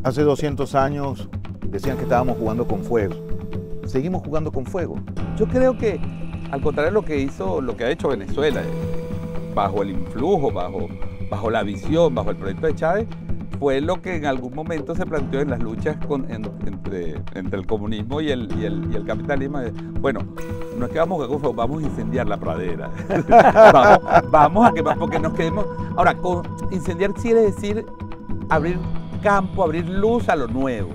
Hace 200 años decían que estábamos jugando con fuego. Seguimos jugando con fuego. Yo creo que, al contrario de lo que ha hecho Venezuela, bajo el influjo, bajo la visión, bajo el proyecto de Chávez, fue lo que en algún momento se planteó en las luchas entre el comunismo y el capitalismo. Bueno, no es que vamos a jugar con fuego, vamos a incendiar la pradera. vamos a quemar, porque nos quedemos. Ahora, incendiar quiere decir abrir campo, abrir luz a lo nuevo.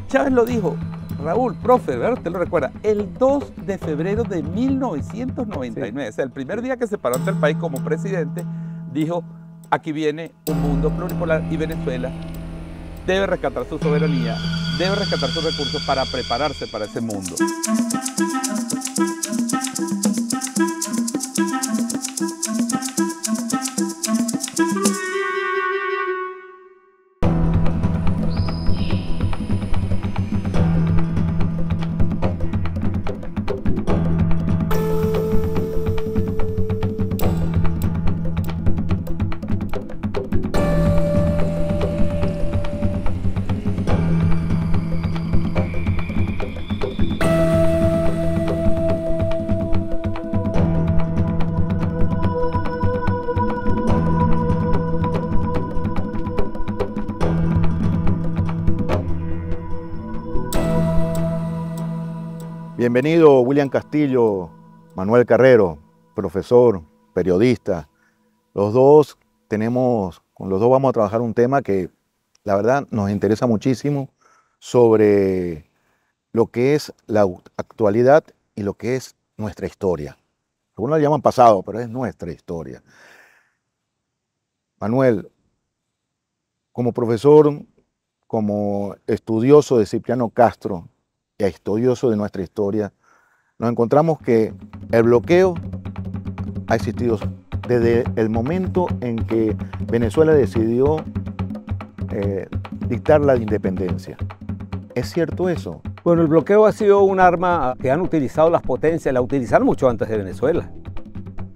Chávez lo dijo, Raúl, profe, ¿verdad? Usted lo recuerda, el 2 de febrero de 1999, o sea, el primer día que se paró ante el país como presidente, dijo, aquí viene un mundo pluripolar y Venezuela debe rescatar su soberanía, debe rescatar sus recursos para prepararse para ese mundo. Bienvenido William Castillo, Manuel Carrero, profesor, periodista. Con los dos vamos a trabajar un tema que la verdad nos interesa muchísimo sobre lo que es la actualidad y lo que es nuestra historia. Algunos la llaman pasado, pero es nuestra historia. Manuel, como profesor, como estudioso de Cipriano Castro, y estudioso de nuestra historia, nos encontramos que el bloqueo ha existido desde el momento en que Venezuela decidió dictar la independencia. ¿Es cierto eso? Bueno, el bloqueo ha sido un arma que han utilizado las potencias, la utilizaron mucho antes de Venezuela.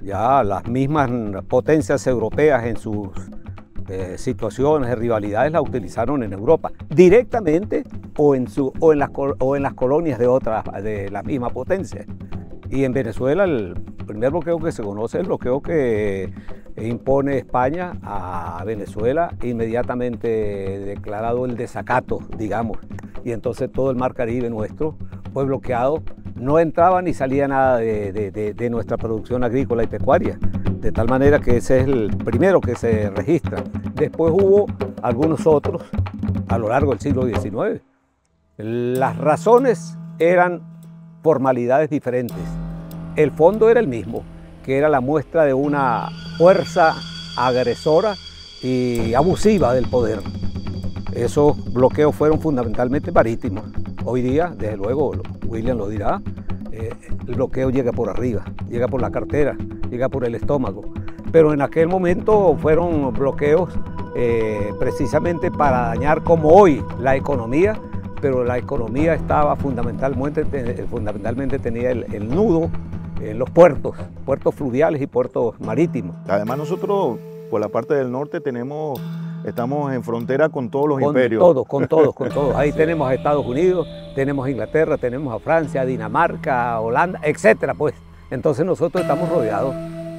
Ya las mismas potencias europeas en sus situaciones de rivalidades la utilizaron en Europa, directamente o en las colonias de la misma potencia. Y en Venezuela el primer bloqueo que se conoce es el bloqueo que impone España a Venezuela, inmediatamente declarado el desacato, digamos. Y entonces todo el mar Caribe nuestro fue bloqueado, no entraba ni salía nada de nuestra producción agrícola y pecuaria. De tal manera que ese es el primero que se registra. Después hubo algunos otros a lo largo del siglo XIX. Las razones eran formalidades diferentes. El fondo era el mismo, que era la muestra de una fuerza agresora y abusiva del poder. Esos bloqueos fueron fundamentalmente marítimos. Hoy día, desde luego, William lo dirá, el bloqueo llega por arriba, llega por la cartera, llega por el estómago. Pero en aquel momento fueron bloqueos precisamente para dañar, como hoy, la economía, pero la economía estaba fundamentalmente tenía el nudo en los puertos fluviales y puertos marítimos. Además nosotros, por la parte del norte, estamos en frontera con todos los imperios. Con todos. Ahí sí. Tenemos a Estados Unidos, tenemos a Inglaterra, tenemos a Francia, a Dinamarca, a Holanda, etcétera, pues. Entonces nosotros estamos rodeados.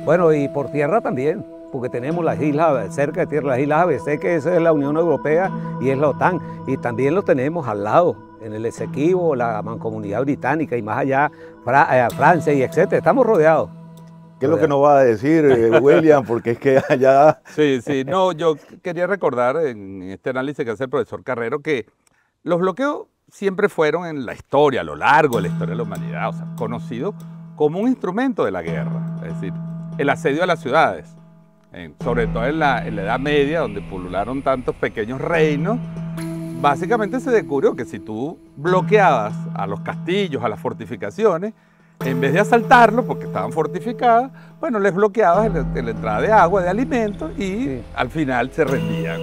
Bueno, y por tierra también, porque tenemos las islas, cerca de tierra, las islas ABC, que esa es la Unión Europea y es la OTAN. Y también lo tenemos al lado, en el Esequibo, la Mancomunidad Británica y más allá, Francia y etcétera. Estamos rodeados. ¿Qué es lo que nos va a decir William? Porque es que allá... Sí, no, yo quería recordar en este análisis que hace el profesor Carrero que los bloqueos siempre fueron en la historia, a lo largo de la historia de la humanidad, o sea, conocidos como un instrumento de la guerra, es decir, el asedio a las ciudades, sobre todo en la Edad Media, donde pulularon tantos pequeños reinos. Básicamente se descubrió que si tú bloqueabas a los castillos, a las fortificaciones, en vez de asaltarlos, porque estaban fortificadas, bueno, les bloqueabas la entrada de agua, de alimentos y sí, al final se rendían.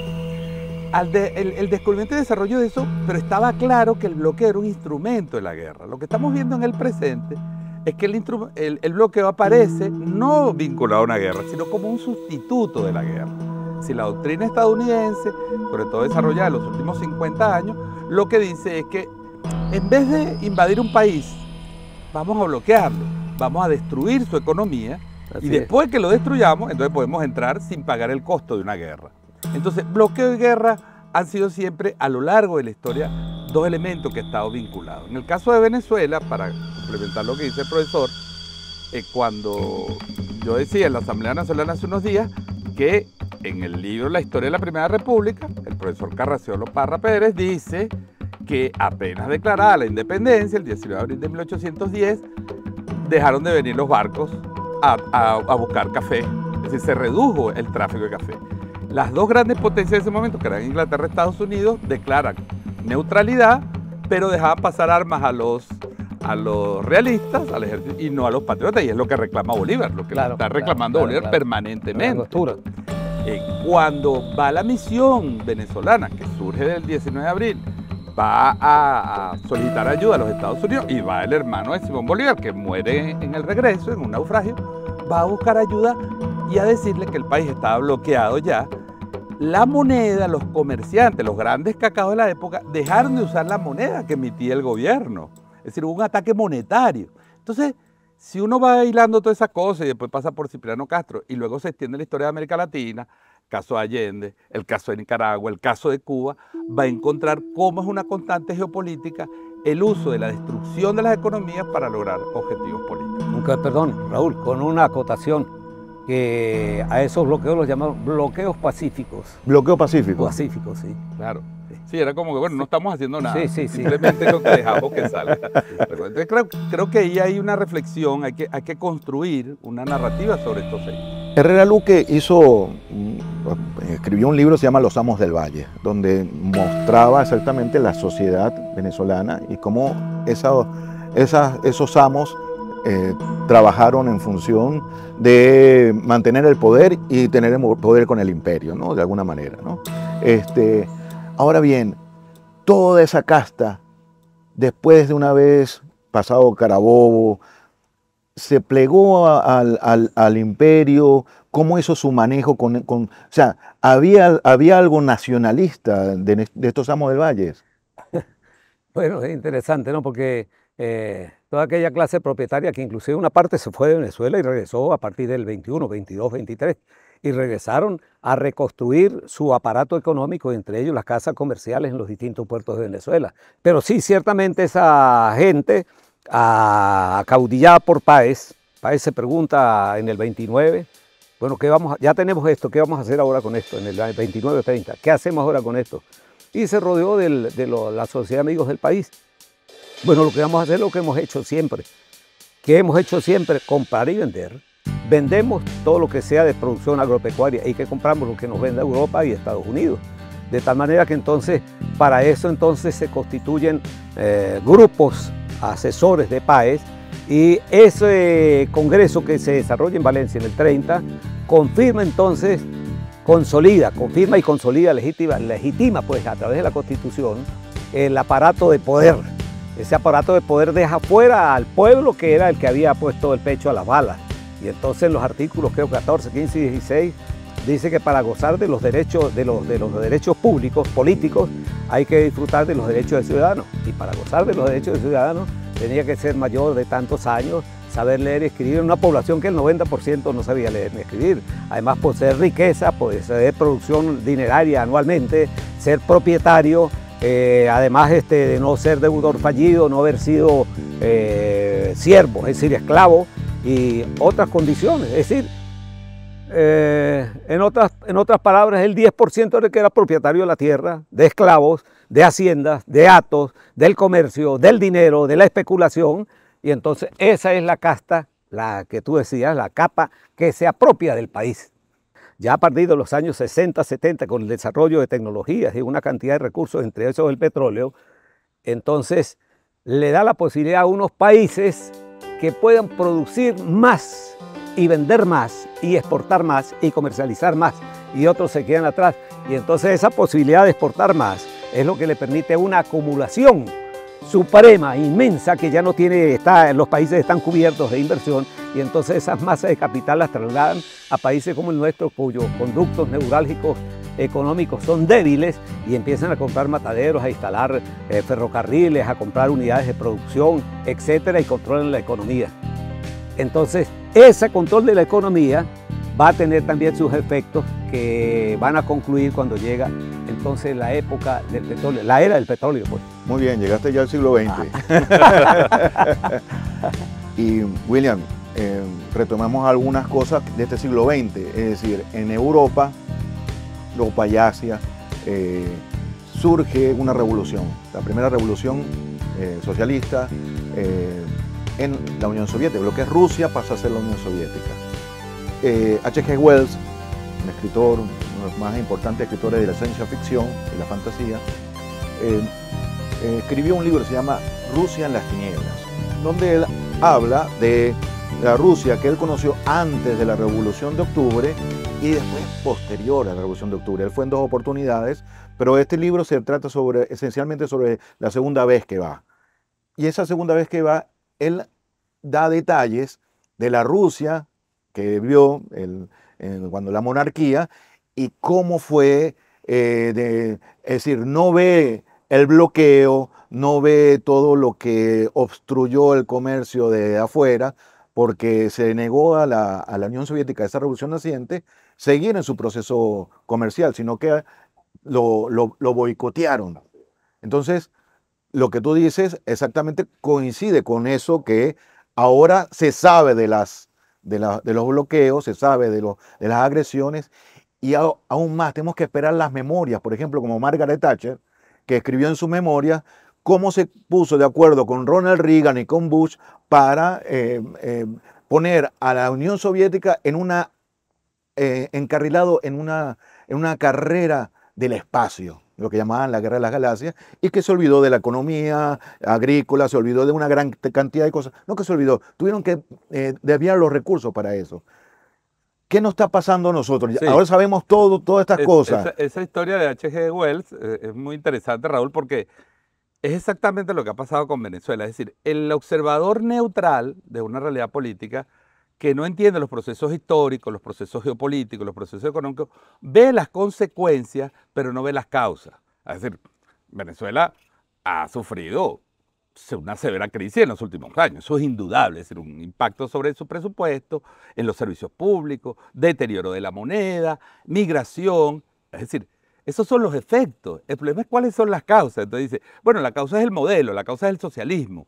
El descubrimiento y desarrollo de eso, pero estaba claro que el bloqueo era un instrumento de la guerra. Lo que estamos viendo en el presente es que el bloqueo aparece no vinculado a una guerra, sino como un sustituto de la guerra. si la doctrina estadounidense, sobre todo desarrollada en los últimos 50 años, lo que dice es que en vez de invadir un país, vamos a bloquearlo, vamos a destruir su economía y después que lo destruyamos, entonces podemos entrar sin pagar el costo de una guerra. Entonces, bloqueo y guerra han sido siempre a lo largo de la historia dos elementos que han estado vinculados. En el caso de Venezuela, para complementar lo que dice el profesor, cuando yo decía en la Asamblea Nacional hace unos días que en el libro La historia de la Primera República, el profesor Carraciolo Parra Pérez dice que apenas declarada la independencia, el 19 de abril de 1810, dejaron de venir los barcos a buscar café, es decir, se redujo el tráfico de café. Las dos grandes potencias de ese momento, que eran Inglaterra y Estados Unidos, declaran neutralidad, pero dejaban pasar armas a los realistas, al ejército, y no a los patriotas, y es lo que reclama Bolívar, lo que está reclamando Bolívar permanentemente. Cuando va la misión venezolana, que surge del 19 de abril, va a solicitar ayuda a los Estados Unidos, y va el hermano de Simón Bolívar, que muere en el regreso, en un naufragio, va a buscar ayuda y a decirle que el país estaba bloqueado ya. La moneda, los comerciantes, los grandes cacaos de la época, dejaron de usar la moneda que emitía el gobierno. Es decir, hubo un ataque monetario. Entonces, si uno va hilando todas esas cosas y después pasa por Cipriano Castro y luego se extiende la historia de América Latina, el caso de Allende, el caso de Nicaragua, el caso de Cuba, va a encontrar cómo es una constante geopolítica el uso de la destrucción de las economías para lograr objetivos políticos. Perdón, Raúl, con una acotación, que a esos bloqueos los llamaron bloqueos pacíficos. ¿Bloqueo pacífico? Pacíficos, sí. Claro. Sí, era como que, bueno, no estamos haciendo nada, sí, simplemente lo que dejamos que salga. Entonces, creo que ahí hay una reflexión, hay que construir una narrativa sobre estos hechos. Herrera Luque escribió un libro que se llama Los Amos del Valle, donde mostraba exactamente la sociedad venezolana y cómo esos amos trabajaron en función de mantener el poder y tener el poder con el imperio, ¿no? De alguna manera, ¿no? Ahora bien, toda esa casta, después de una vez pasado Carabobo, se plegó al imperio. ¿Cómo hizo su manejo o sea, había algo nacionalista de estos amos del Valle? Bueno, es interesante, ¿no? Porque toda aquella clase propietaria, que inclusive una parte se fue de Venezuela y regresó a partir del 21, 22, 23, y regresaron a reconstruir su aparato económico, entre ellos las casas comerciales en los distintos puertos de Venezuela. Pero sí, ciertamente esa gente acaudillada por Páez se pregunta en el 29, bueno, ya tenemos esto, ¿qué vamos a hacer ahora con esto? En el 29-30, ¿qué hacemos ahora con esto? Y se rodeó de la Sociedad de Amigos del País. Bueno, lo que vamos a hacer es lo que hemos hecho siempre. ¿Qué hemos hecho siempre? Comprar y vender. Vendemos todo lo que sea de producción agropecuaria y que compramos lo que nos vende Europa y Estados Unidos. De tal manera que entonces, para eso entonces se constituyen grupos asesores de Páez, y ese congreso que se desarrolla en Valencia en el 30, confirma y consolida, legitima pues a través de la Constitución el aparato de poder. Ese aparato de poder deja fuera al pueblo, que era el que había puesto el pecho a las balas. Y entonces en los artículos, creo 14, 15 y 16, dice que para gozar de los derechos, de los derechos públicos, políticos, hay que disfrutar de los derechos de ciudadanos. Y para gozar de los derechos de ciudadanos tenía que ser mayor de tantos años, saber leer y escribir, en una población que el 90% no sabía leer ni escribir. Además, poseer riqueza, poseer producción dineraria anualmente, ser propietario, además de no ser deudor fallido, no haber sido siervo, es decir, esclavo, y otras condiciones. Es decir, en otras palabras, el 10% era el que era propietario de la tierra, de esclavos, de haciendas, de hatos, del comercio, del dinero, de la especulación. Y entonces esa es la casta, la que tú decías, la capa que se apropia del país. Ya a partir de los años 60, 70, con el desarrollo de tecnologías y una cantidad de recursos, entre esos el petróleo, entonces le da la posibilidad a unos países que puedan producir más y vender más y exportar más y comercializar más, y otros se quedan atrás. Y entonces esa posibilidad de exportar más es lo que le permite una acumulación suprema, inmensa, que ya no tiene, los países están cubiertos de inversión y entonces esas masas de capital las trasladan a países como el nuestro, cuyos conductos neurálgicos económicos son débiles y empiezan a comprar mataderos, a instalar ferrocarriles, a comprar unidades de producción, etcétera, y controlan la economía. Entonces, ese control de la economía va a tener también sus efectos que van a concluir cuando llega entonces la época del petróleo, la era del petróleo, pues. Muy bien, llegaste ya al siglo XX. Y William, retomamos algunas cosas de este siglo XX, es decir, en Europa y Asia surge una revolución, la primera revolución socialista en la Unión Soviética. Lo que es Rusia pasa a ser la Unión Soviética. H.G. Wells, un escritor, uno de los más importantes escritores de la ciencia ficción y la fantasía, escribió un libro que se llama Rusia en las tinieblas, donde él habla de la Rusia que él conoció antes de la Revolución de Octubre y después posterior a la Revolución de Octubre. Él fue en dos oportunidades, pero este libro se trata esencialmente sobre la segunda vez que va. Y esa segunda vez que va, él da detalles de la Rusia que vio cuando la monarquía y cómo fue, es decir, no ve el bloqueo, no ve todo lo que obstruyó el comercio de afuera, porque se negó a la Unión Soviética, esa revolución naciente, seguir en su proceso comercial, sino que lo boicotearon. Entonces, lo que tú dices exactamente coincide con eso que ahora se sabe de los bloqueos, se sabe de las agresiones, y aún más tenemos que esperar las memorias, por ejemplo, como Margaret Thatcher, que escribió en su memoria cómo se puso de acuerdo con Ronald Reagan y con Bush para poner a la Unión Soviética encarrilado en una carrera del espacio, lo que llamaban la guerra de las galaxias, y que se olvidó de la economía agrícola, se olvidó de una gran cantidad de cosas. No que se olvidó, tuvieron que desviar los recursos para eso. ¿Qué nos está pasando a nosotros? Sí. Ahora sabemos todas estas cosas. Esa historia de H.G. Wells es muy interesante, Raúl, porque es exactamente lo que ha pasado con Venezuela. Es decir, el observador neutral de una realidad política que no entiende los procesos históricos, los procesos geopolíticos, los procesos económicos, ve las consecuencias, pero no ve las causas. Es decir, Venezuela ha sufrido una severa crisis en los últimos años, eso es indudable, es decir, un impacto sobre su presupuesto, en los servicios públicos, deterioro de la moneda, migración, es decir, esos son los efectos. El problema es cuáles son las causas. Entonces dice, bueno, la causa es el modelo, la causa es el socialismo,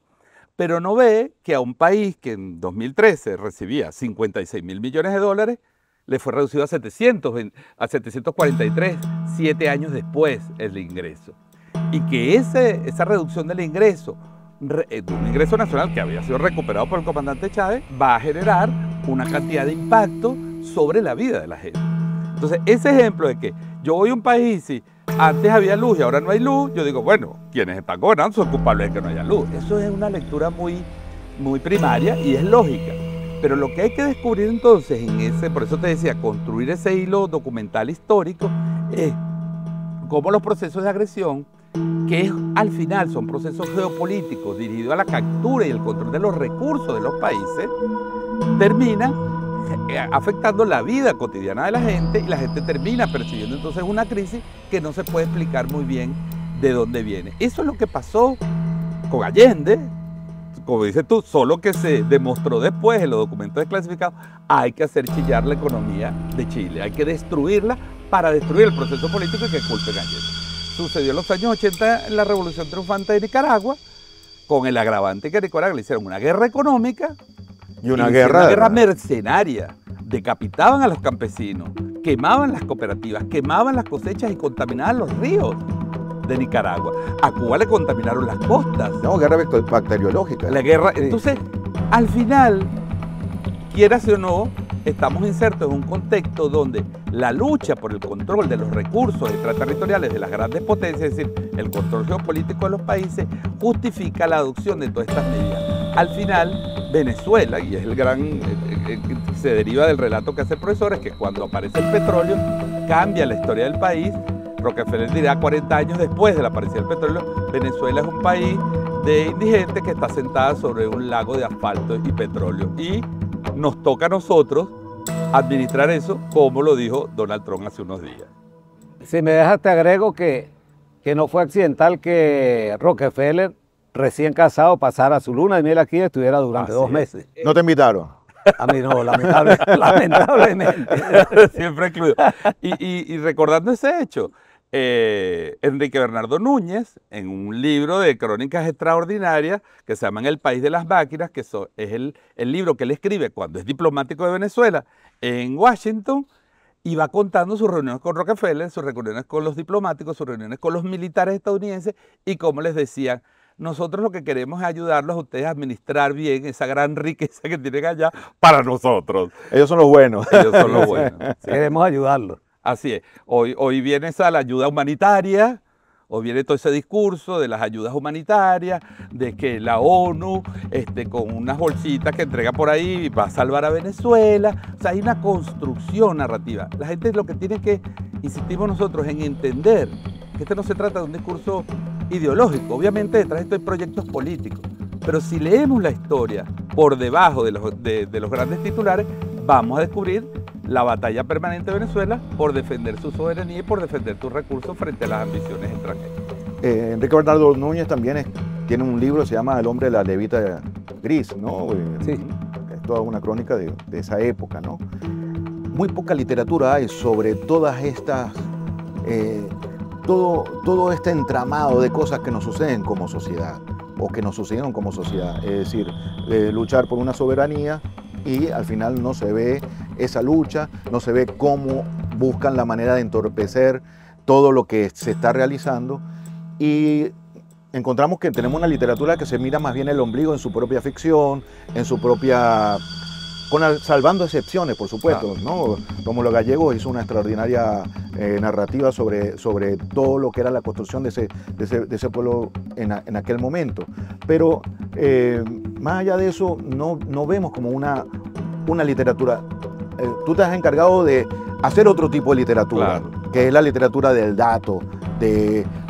pero no ve que a un país que en 2013 recibía 56.000 millones de dólares, le fue reducido a 743, 7 años después el ingreso. Y que esa reducción del ingreso, de un ingreso nacional que había sido recuperado por el comandante Chávez, va a generar una cantidad de impacto sobre la vida de la gente. Entonces, ese ejemplo de que yo voy a un país y antes había luz y ahora no hay luz, yo digo, bueno, quienes están gobernando son culpables de que no haya luz. Eso es una lectura muy primaria y es lógica. Pero lo que hay que descubrir entonces por eso te decía, construir ese hilo documental histórico, es cómo los procesos de agresión, que al final son procesos geopolíticos dirigidos a la captura y el control de los recursos de los países, terminan afectando la vida cotidiana de la gente y la gente termina percibiendo entonces una crisis que no se puede explicar muy bien de dónde viene. Eso es lo que pasó con Allende, como dices tú, solo que se demostró después en los documentos desclasificados. Hay que hacer chillar la economía de Chile, hay que destruirla para destruir el proceso político y que culpen a Allende. Sucedió en los años 80 en la Revolución Triunfante de Nicaragua, con el agravante que a Nicaragua le hicieron una guerra económica y una guerra mercenaria. Decapitaban a los campesinos, quemaban las cooperativas, quemaban las cosechas y contaminaban los ríos de Nicaragua. A Cuba le contaminaron las costas. No, guerra bacteriológica. La guerra. Entonces, al final, quieras o no, estamos insertos en un contexto donde la lucha por el control de los recursos extraterritoriales de las grandes potencias, es decir, el control geopolítico de los países, justifica la adopción de todas estas medidas. Al final, Venezuela, y es el gran, se deriva del relato que hace el profesor, es que cuando aparece el petróleo, cambia la historia del país, Rockefeller dirá 40 años después de la aparición del petróleo, Venezuela es un país de indigentes que está sentada sobre un lago de asfalto y petróleo. Y nos toca a nosotros administrar eso, como lo dijo Donald Trump hace unos días. Si me dejas, te agrego que no fue accidental que Rockefeller, recién casado, pasara su luna de miel aquí y estuviera durante 2 meses. ¿No te invitaron? A mí no, lamentablemente. Siempre incluido. Y recordando ese hecho, Enrique Bernardo Núñez, en un libro de crónicas extraordinarias que se llama El País de las Máquinas, que es el libro que él escribe cuando es diplomático de Venezuela en Washington, y va contando sus reuniones con Rockefeller, sus reuniones con los diplomáticos, sus reuniones con los militares estadounidenses, y cómo les decían: nosotros lo que queremos es ayudarlos a ustedes a administrar bien esa gran riqueza que tienen allá para nosotros. Ellos son los buenos. Ellos son los buenos. Sí. Queremos ayudarlos. Así es. Hoy viene esa la ayuda humanitaria, hoy viene todo ese discurso de las ayudas humanitarias, de que la ONU con unas bolsitas que entrega por ahí va a salvar a Venezuela. O sea, hay una construcción narrativa. La gente lo que tiene que, insistimos nosotros, en entender que no se trata de un discurso ideológico. Obviamente detrás de esto hay proyectos políticos, pero si leemos la historia por debajo de los grandes titulares, vamos a descubrir la batalla permanente de Venezuela por defender su soberanía y por defender sus recursos frente a las ambiciones extranjeras. Enrique Bernardo Núñez también tiene un libro que se llama El hombre de la levita gris, ¿no? Sí. Es toda una crónica de esa época, ¿no? Muy poca literatura hay sobre todas estas, todo este entramado de cosas que nos suceden como sociedad o que nos sucedieron como sociedad. Es decir, luchar por una soberanía, y al final no se ve esa lucha, no se ve cómo buscan la manera de entorpecer todo lo que se está realizando, y encontramos que tenemos una literatura que se mira más bien el ombligo en su propia ficción, en su propia... salvando excepciones, por supuesto, ¿no? Rómulo Gallegos hizo una extraordinaria narrativa sobre todo lo que era la construcción de ese pueblo en aquel momento. Pero más allá de eso, no vemos como una literatura. Tú te has encargado de hacer otro tipo de literatura, claro, que es la literatura del dato,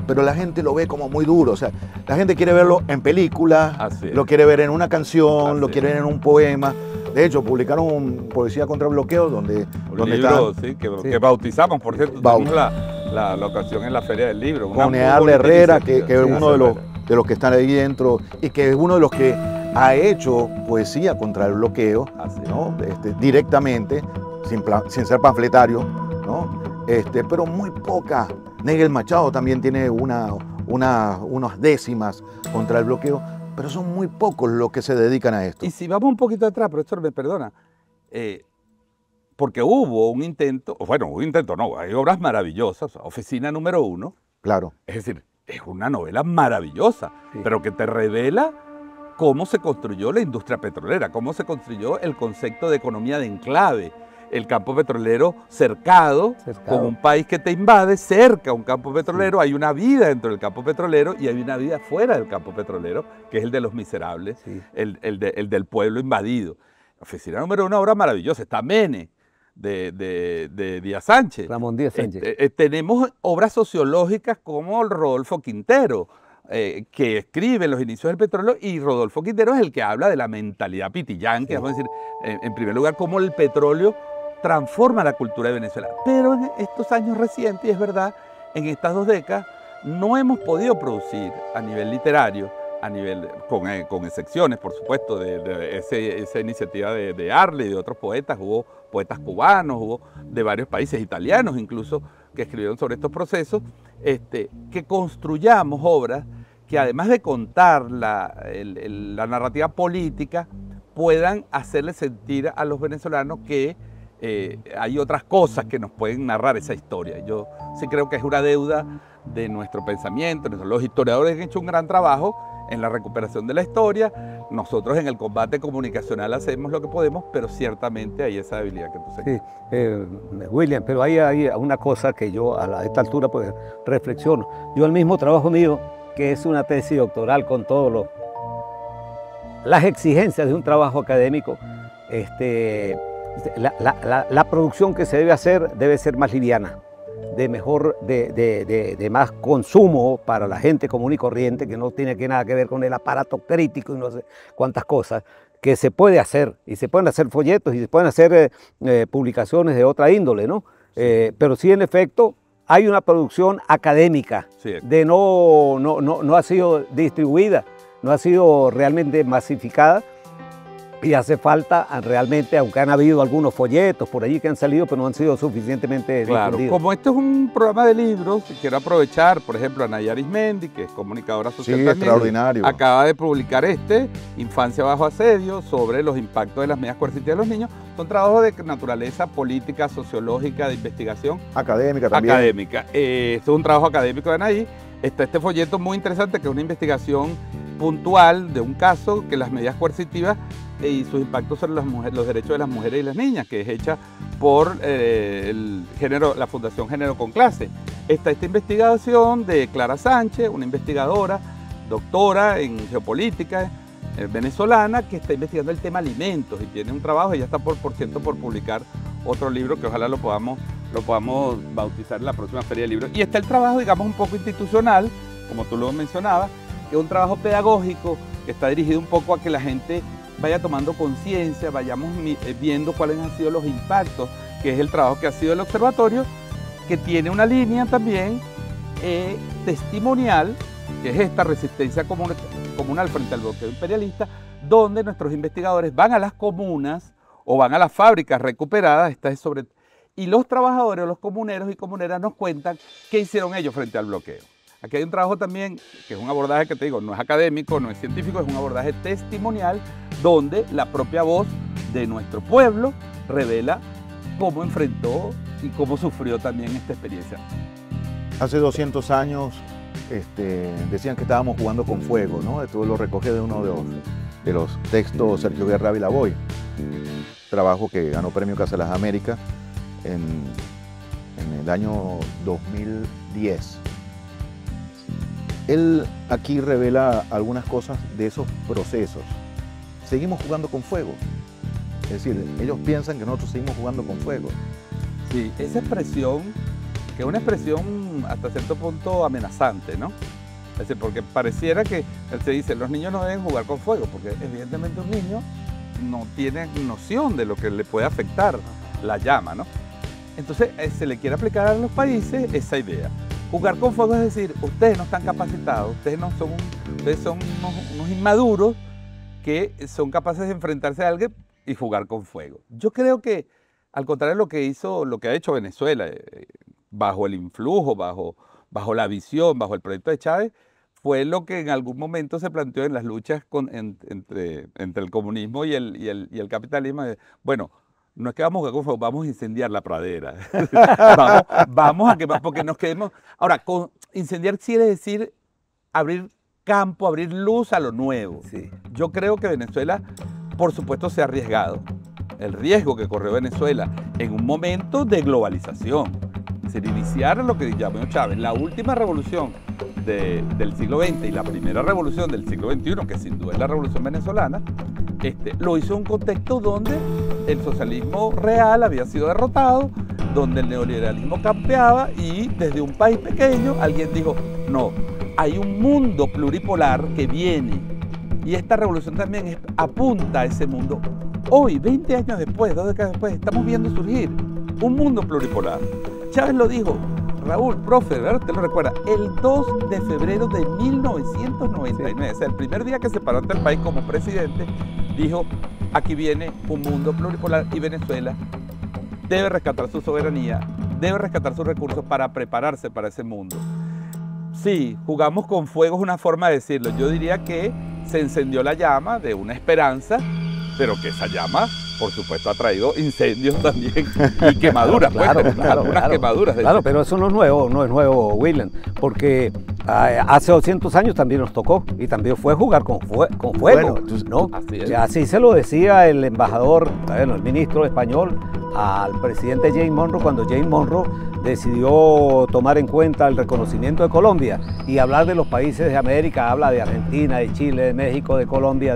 pero la gente lo ve como muy duro. O sea, la gente quiere verlo en película, lo quiere ver en una canción, lo quiere ver en un poema. De hecho, publicaron Poesía contra el Bloqueo, donde libro, que bautizamos, por cierto, tuvimos la ocasión en la Feria del Libro. Con Earle Herrera, que es uno de los que están ahí dentro, y que es uno de los que ha hecho poesía contra el bloqueo, ¿no? Directamente, sin ser panfletario, ¿no? Pero muy poca. Negel Machado también tiene unas décimas contra el bloqueo, pero son muy pocos los que se dedican a esto. Y si vamos un poquito atrás, profesor, me perdona, porque hubo un intento, no, hay obras maravillosas, Oficina número 1. Claro. Es decir, es una novela maravillosa, pero que te revela cómo se construyó la industria petrolera, cómo se construyó el concepto de economía de enclave, el campo petrolero cercado, con un país que te invade, cerca a un campo petrolero. Hay una vida dentro del campo petrolero y hay una vida fuera del campo petrolero, que es el de los miserables, el del pueblo invadido. Oficina número 1, una obra maravillosa. Está Mene, de Díaz Sánchez. Ramón Díaz Sánchez. Tenemos obras sociológicas como Rodolfo Quintero, que escribe los inicios del petróleo, y Rodolfo Quintero es el que habla de la mentalidad pitillán, que vamos a decir, en primer lugar, cómo el petróleo transforma la cultura de Venezuela. Pero en estos años recientes, y es verdad, en estas 2 décadas, no hemos podido producir a nivel literario, con excepciones, por supuesto, de esa iniciativa de Arle y de otros poetas. Hubo poetas cubanos, hubo de varios países, italianos incluso, que escribieron sobre estos procesos, que construyamos obras que, además de contar la narrativa política, puedan hacerle sentir a los venezolanos que hay otras cosas que nos pueden narrar esa historia. Yo sí creo que es una deuda de nuestro pensamiento. Los historiadores han hecho un gran trabajo en la recuperación de la historia. Nosotros en el combate comunicacional hacemos lo que podemos, pero ciertamente hay esa debilidad que tú señalas. Sí, William, pero hay una cosa que yo a esta altura pues reflexiono. Yo el mismo trabajo mío, que es una tesis doctoral con todas las exigencias de un trabajo académico, la producción que se debe hacer debe ser más liviana. de más consumo para la gente común y corriente, que no tiene nada que ver con el aparato crítico y no sé cuántas cosas, que se puede hacer, y se pueden hacer folletos y se pueden hacer publicaciones de otra índole, ¿no? Pero sí, en efecto, hay una producción académica, Sí. no ha sido distribuida, no ha sido realmente masificada, y hace falta realmente, aunque han habido algunos folletos por allí que han salido, pero no han sido suficientemente Claro, difundidos. como esto es un programa de libros, quiero aprovechar, por ejemplo, a Nayara Ismendi, que es comunicadora social Sí, también, extraordinario. acaba de publicar Infancia bajo asedio, sobre los impactos de las medidas coercitivas de los niños. Son trabajos de naturaleza política, sociológica, de investigación Académica también. académica. Esto es un trabajo académico de Anaí. Está este folleto muy interesante, que es una investigación puntual de un caso, que las medidas coercitivas y sus impactos sobre los derechos de las mujeres y las niñas, que es hecha por la Fundación Género con Clase. Está esta investigación de Clara Sánchez, una investigadora, doctora en geopolítica, venezolana, que está investigando el tema alimentos y tiene un trabajo, ella está por publicar otro libro que ojalá lo podamos bautizar en la próxima Feria del Libro. Y está el trabajo, digamos, un poco institucional, como tú lo mencionabas, que es un trabajo pedagógico que está dirigido un poco a que la gente vaya tomando conciencia, vayamos viendo cuáles han sido los impactos, que es el trabajo que ha sido el observatorio, que tiene una línea también testimonial, que es esta resistencia comunal frente al bloqueo imperialista, donde nuestros investigadores van a las comunas o van a las fábricas recuperadas, y los trabajadores o los comuneros y comuneras nos cuentan qué hicieron ellos frente al bloqueo. Aquí hay un trabajo también, que es un abordaje que te digo, no es académico, no es científico, es un abordaje testimonial, donde la propia voz de nuestro pueblo revela cómo enfrentó y cómo sufrió también esta experiencia. Hace 200 años decían que estábamos jugando con fuego, ¿no? Esto lo recoge de uno de los textos Sergio Guerra Vilaboy, trabajo que ganó Premio Casa de las Américas en el año 2010. Él aquí revela algunas cosas de esos procesos. Seguimos jugando con fuego. Es decir, ellos piensan que nosotros seguimos jugando con fuego. Sí, esa expresión, que es una expresión hasta cierto punto amenazante, ¿no? Es decir, porque pareciera que se dice, los niños no deben jugar con fuego, porque evidentemente un niño no tiene noción de lo que le puede afectar la llama, ¿no? Entonces se le quiere aplicar a los países esa idea. Jugar con fuego es decir, ustedes no están capacitados, ustedes son unos inmaduros que son capaces de enfrentarse a alguien y jugar con fuego. Yo creo que, al contrario de lo que ha hecho Venezuela, bajo el influjo, bajo la visión, bajo el proyecto de Chávez, fue lo que en algún momento se planteó en las luchas entre el comunismo y el capitalismo. Bueno, no es que vamos a jugar con fuego, vamos a incendiar la pradera. vamos a quemar, porque nos quedemos. Ahora, incendiar quiere decir abrir campo, abrir luz a lo nuevo. Sí. Yo creo que Venezuela, por supuesto, se ha arriesgado. El riesgo que corrió Venezuela en un momento de globalización. Es decir, iniciar lo que llamó Chávez, la última revolución del siglo XX y la primera revolución del siglo XXI, que sin duda es la revolución venezolana, lo hizo en un contexto donde el socialismo real había sido derrotado, donde el neoliberalismo campeaba y desde un país pequeño alguien dijo, no, hay un mundo pluripolar que viene y esta revolución también apunta a ese mundo. Hoy, 20 años después, 2 décadas después, estamos viendo surgir un mundo pluripolar. Chávez lo dijo, Raúl, profe, ¿verdad? Usted lo recuerda, el 2 de febrero de 1999, o sea, el primer día que se paró ante el país como presidente, dijo, aquí viene un mundo pluripolar y Venezuela debe rescatar su soberanía, debe rescatar sus recursos para prepararse para ese mundo. Sí, jugamos con fuego es una forma de decirlo. Yo diría que se encendió la llama de una esperanza, pero que esa llama, por supuesto, ha traído incendios también y quemaduras. Claro, pues, claro, unas claro. quemaduras. Claro, pero eso no es nuevo, William, porque hace 200 años también nos tocó y también fue jugar con fuego, Bueno, ¿no? así es. Así se lo decía el embajador, el ministro español, al presidente James Monroe cuando James Monroe decidió tomar en cuenta el reconocimiento de Colombia y hablar de los países de América, habla de Argentina, de Chile, de México, de Colombia,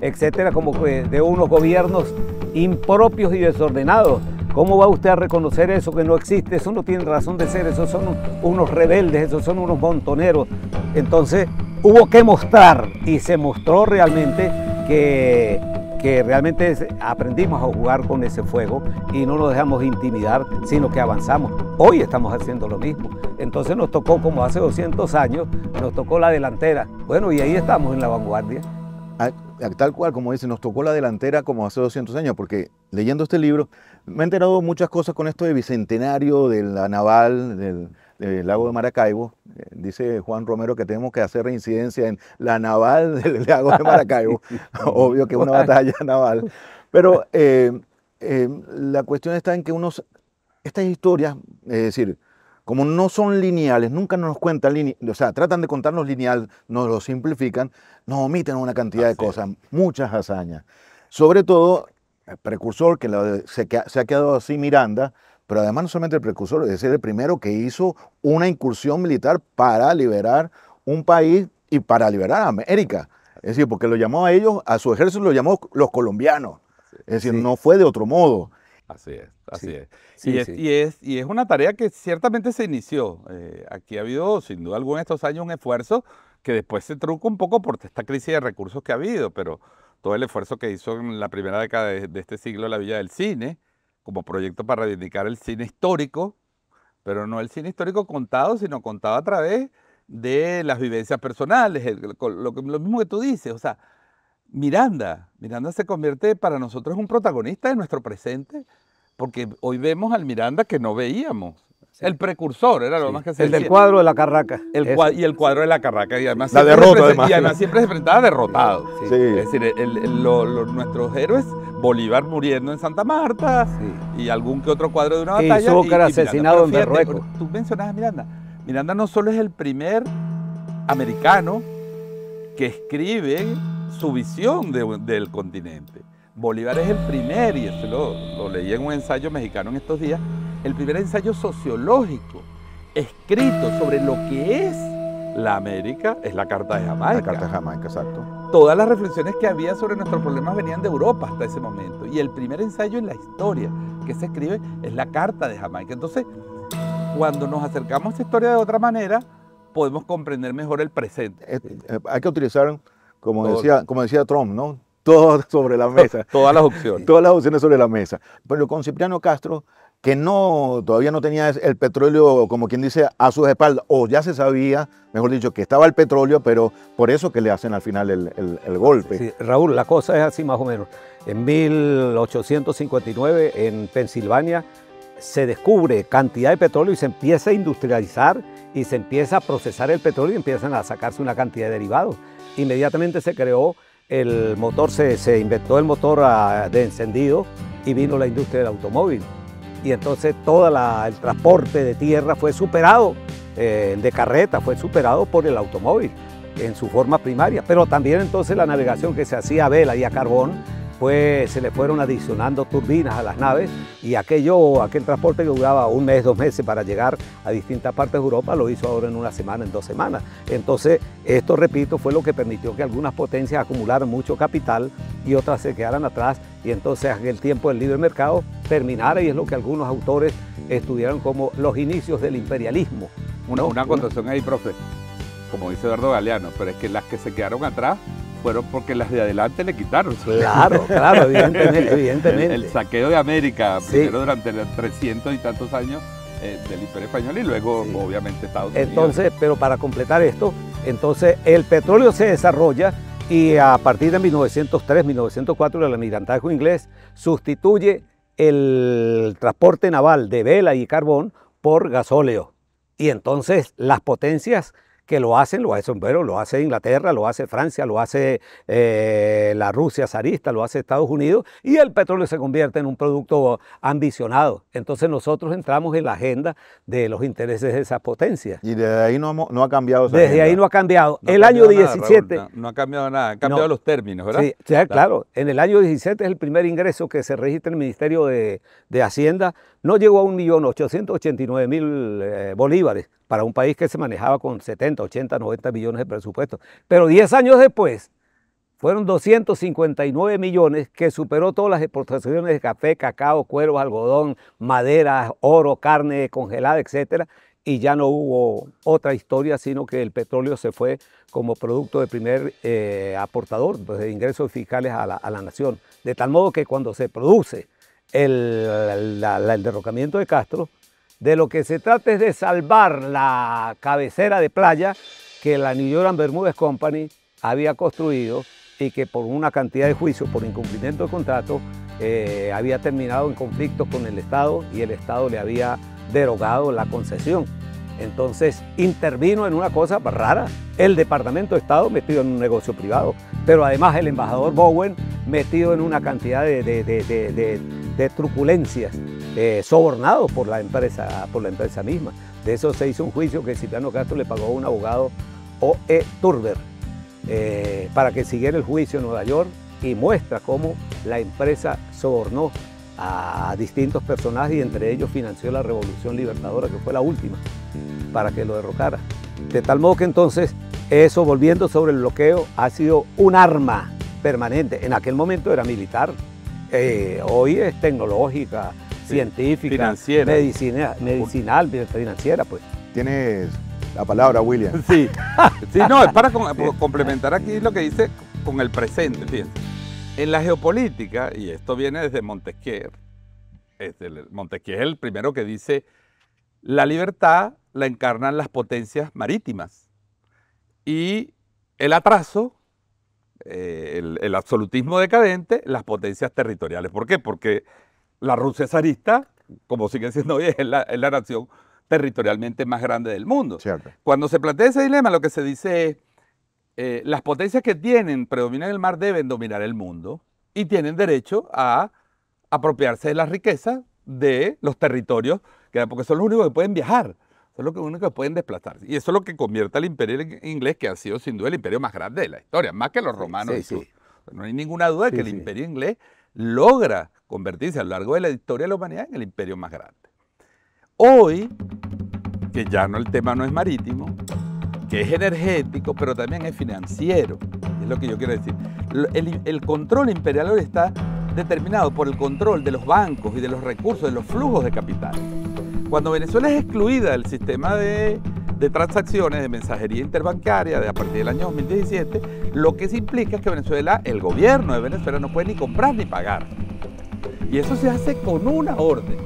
etcétera, como que de unos gobiernos impropios y desordenados. ¿Cómo va usted a reconocer eso que no existe? Eso no tiene razón de ser, esos son unos rebeldes, esos son unos montoneros. Entonces hubo que mostrar, y se mostró realmente que realmente aprendimos a jugar con ese fuego y no nos dejamos intimidar, sino que avanzamos. Hoy estamos haciendo lo mismo. Entonces nos tocó, como hace 200 años, nos tocó la delantera. Bueno, y ahí estamos en la vanguardia. Tal cual, como dice, nos tocó la delantera como hace 200 años, porque leyendo este libro me he enterado muchas cosas con esto de bicentenario de la naval del lago de Maracaibo. Dice Juan Romero que tenemos que hacer reincidencia en la naval del lago de Maracaibo. Obvio que es una batalla naval. Pero la cuestión está en que estas historias, es decir, como no son lineales, nunca nos cuentan, o sea, tratan de contarnos lineal, nos lo simplifican, nos omiten una cantidad de cosas, muchas hazañas. Sobre todo, el precursor, que se ha quedado así Miranda, pero además no solamente el precursor, es decir, el primero que hizo una incursión militar para liberar un país y para liberar a América. Es decir, porque lo llamó a ellos, a su ejército lo llamó los colombianos. Es decir, no fue de otro modo. Así es, así Sí. es. Sí, Y es una tarea que ciertamente se inició. Aquí ha habido, sin duda alguna, estos años un esfuerzo que después se truca un poco por esta crisis de recursos que ha habido, pero todo el esfuerzo que hizo en la primera década de este siglo la Villa del Cine, como proyecto para reivindicar el cine histórico, pero no el cine histórico contado, sino contado a través de las vivencias personales, lo mismo que tú dices, o sea, Miranda se convierte para nosotros en un protagonista de nuestro presente, porque hoy vemos al Miranda que no veíamos. El precursor era lo más que se El del decía. cuadro de la Carraca. Y el cuadro de la Carraca. Y además La siempre derrota, se además. y además siempre se enfrentaba derrotado. Sí. Es decir, nuestros héroes, Bolívar muriendo en Santa Marta, y algún que otro cuadro de una Y batalla. Zúcar Miranda. asesinado en Pero fíjate, Berrueco. Tú mencionabas a Miranda. Miranda no solo es el primer americano que escribe su visión del continente. Bolívar es el primer, y eso lo leí en un ensayo mexicano en estos días, el primer ensayo sociológico escrito sobre lo que es la América, es la Carta de Jamaica. La Carta de Jamaica, exacto. Todas las reflexiones que había sobre nuestros problemas venían de Europa hasta ese momento. Y el primer ensayo en la historia que se escribe es la Carta de Jamaica. Entonces, cuando nos acercamos a esta historia de otra manera, podemos comprender mejor el presente. Hay que utilizar, como decía Trump, ¿no? Todo sobre la mesa. Todas las opciones. Todas las opciones sobre la mesa. Pero con Cipriano Castro, que todavía no tenía el petróleo, como quien dice, a sus espaldas, o ya se sabía, mejor dicho, que estaba el petróleo, pero por eso que le hacen al final el golpe. Sí, Raúl, la cosa es así más o menos. En 1859, en Pensilvania, se descubre cantidad de petróleo y se empieza a industrializar y se empieza a procesar el petróleo y empiezan a sacarse una cantidad de derivados. Inmediatamente se creó el motor, se inventó el motor de encendido y vino la industria del automóvil. Y entonces todo el transporte de tierra fue superado, el de carreta fue superado por el automóvil en su forma primaria. Pero también entonces la navegación que se hacía a vela y a carbón, pues se le fueron adicionando turbinas a las naves y aquel transporte que duraba un mes, 2 meses para llegar a distintas partes de Europa, lo hizo ahora en una semana, en 2 semanas. Entonces, esto, repito, fue lo que permitió que algunas potencias acumularan mucho capital y otras se quedaran atrás y entonces en el tiempo del libre mercado terminara, y es lo que algunos autores estudiaron como los inicios del imperialismo. Una acotación ahí, profe, como dice Eduardo Galeano, pero es que las que se quedaron atrás fueron porque las de adelante le quitaron. Claro, evidentemente. El saqueo de América, Sí. primero durante los 300 y tantos años del Imperio Español y luego, Sí. obviamente, Estados Unidos. Entonces, pero para completar esto, entonces el petróleo se desarrolla y a partir de 1903, 1904, el almirantazgo inglés sustituye el transporte naval de vela y carbón por gasóleo. Y entonces las potencias que lo hacen, bueno, lo hace Inglaterra, lo hace Francia, lo hace la Rusia zarista, lo hace Estados Unidos, y el petróleo se convierte en un producto ambicionado. Entonces nosotros entramos en la agenda de los intereses de esas potencias. Y desde ahí no ha cambiado esa Desde agenda. ahí no ha cambiado. No ha El año cambiado nada, 17... Raúl, no ha cambiado nada, han cambiado los términos, ¿verdad? Sí, claro. En el año 17 es el primer ingreso que se registra en el Ministerio de Hacienda. No llegó a 1.889.000 bolívares para un país que se manejaba con 70, 80, 90 millones de presupuesto. Pero 10 años después Fueron 259 millones, que superó todas las exportaciones de café, cacao, cuero, algodón, madera, oro, carne congelada, etcétera, y ya no hubo otra historia, sino que el petróleo se fue como producto de primer aportador pues, de ingresos fiscales a la nación. De tal modo que cuando se produce el derrocamiento de Castro, de lo que se trata es de salvar la cabecera de playa que la New York and Bermúdez Company había construido y que por una cantidad de juicios por incumplimiento de contrato había terminado en conflicto con el Estado y el Estado le había derogado la concesión. Entonces intervino en una cosa rara, el Departamento de Estado metido en un negocio privado, pero además el embajador Bowen metido en una cantidad de truculencias, sobornado por la empresa misma. De eso se hizo un juicio que Cipriano Castro le pagó a un abogado, O.E. Turber, para que siguiera el juicio en Nueva York, y muestra cómo la empresa sobornó a distintos personajes y entre ellos financió la Revolución Libertadora, que fue la última, para que lo derrocara. De tal modo que entonces eso, volviendo sobre el bloqueo, ha sido un arma permanente. En aquel momento era militar, hoy es tecnológica, sí, científica, financiera, medicinal, financiera, pues. Tienes la palabra, William. Sí, sí, no, es para complementar aquí lo que dice con el presente, fíjense. En la geopolítica, y esto viene desde Montesquieu, Montesquieu es el primero que dice, la libertad la encarnan las potencias marítimas y el atraso, el absolutismo decadente, las potencias territoriales. ¿Por qué? Porque la Rusia zarista, como sigue siendo hoy, es la nación territorialmente más grande del mundo. Cierto. Cuando se plantea ese dilema, lo que se dice es, las potencias que predominan el mar deben dominar el mundo y tienen derecho a apropiarse de las riquezas de los territorios, porque son los únicos que pueden viajar, son los únicos que pueden desplazarse. Y eso es lo que convierte al imperio inglés, que ha sido sin duda el imperio más grande de la historia, más que los romanos. Sí, sí. No hay ninguna duda de que el imperio inglés logra convertirse a lo largo de la historia de la humanidad en el imperio más grande. Hoy, que ya no, el tema no es marítimo, que es energético, pero también es financiero, es lo que yo quiero decir. El control imperial hoy está determinado por el control de los bancos y de los recursos, de los flujos de capital. Cuando Venezuela es excluida del sistema de transacciones de mensajería interbancaria a partir del año 2017, lo que se implica es que Venezuela, el gobierno de Venezuela no puede ni comprar ni pagar. Y eso se hace con una orden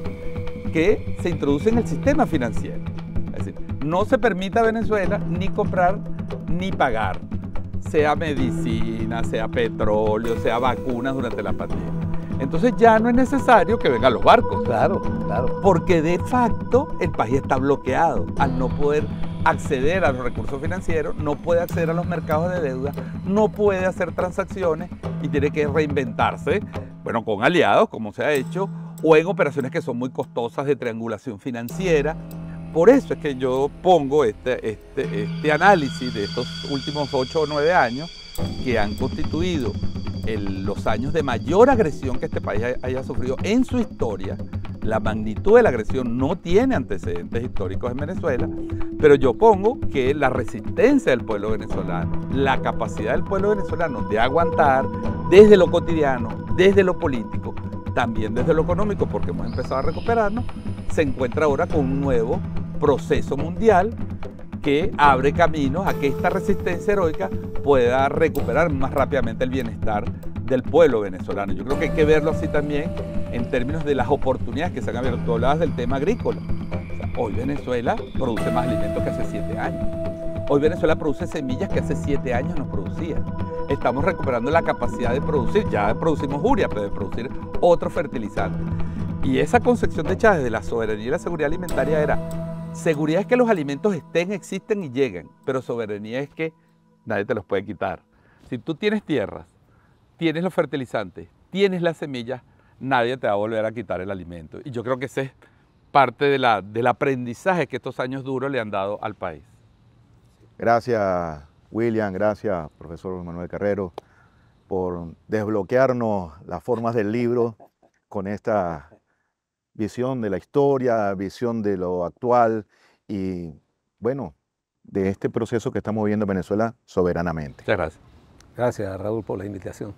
que se introduce en el sistema financiero. Es decir, no se permite a Venezuela ni comprar ni pagar, sea medicina, sea petróleo, sea vacunas durante la pandemia. Entonces ya no es necesario que vengan los barcos. Claro, claro. Porque de facto el país está bloqueado al no poder acceder a los recursos financieros, no puede acceder a los mercados de deuda, no puede hacer transacciones y tiene que reinventarse, bueno, con aliados, como se ha hecho, o en operaciones que son muy costosas de triangulación financiera. Por eso es que yo pongo este análisis de estos últimos 8 o 9 años que han constituido los años de mayor agresión que este país haya sufrido en su historia. La magnitud de la agresión no tiene antecedentes históricos en Venezuela, pero yo pongo que la resistencia del pueblo venezolano, la capacidad del pueblo venezolano de aguantar desde lo cotidiano, desde lo político, también desde lo económico, porque hemos empezado a recuperarnos, se encuentra ahora con un nuevo proceso mundial que abre caminos a que esta resistencia heroica pueda recuperar más rápidamente el bienestar del pueblo venezolano. Yo creo que hay que verlo así también en términos de las oportunidades que se han abierto. Tú hablabas del tema agrícola. O sea, hoy Venezuela produce más alimentos que hace 7 años. Hoy Venezuela produce semillas que hace 7 años no producía. Estamos recuperando la capacidad de producir, ya producimos urea, pero de producir otros fertilizantes. Y esa concepción de Chávez de la soberanía y la seguridad alimentaria era: seguridad es que los alimentos estén, existen y lleguen, pero soberanía es que nadie te los puede quitar. Si tú tienes tierras, tienes los fertilizantes, tienes las semillas, nadie te va a volver a quitar el alimento. Y yo creo que ese es parte del aprendizaje que estos años duros le han dado al país. Gracias, William, gracias, profesor Manuel Carrero, por desbloquearnos las formas del libro con esta visión de la historia, visión de lo actual y, bueno, de este proceso que estamos viviendo en Venezuela soberanamente. Muchas gracias. Gracias, Raúl, por la invitación.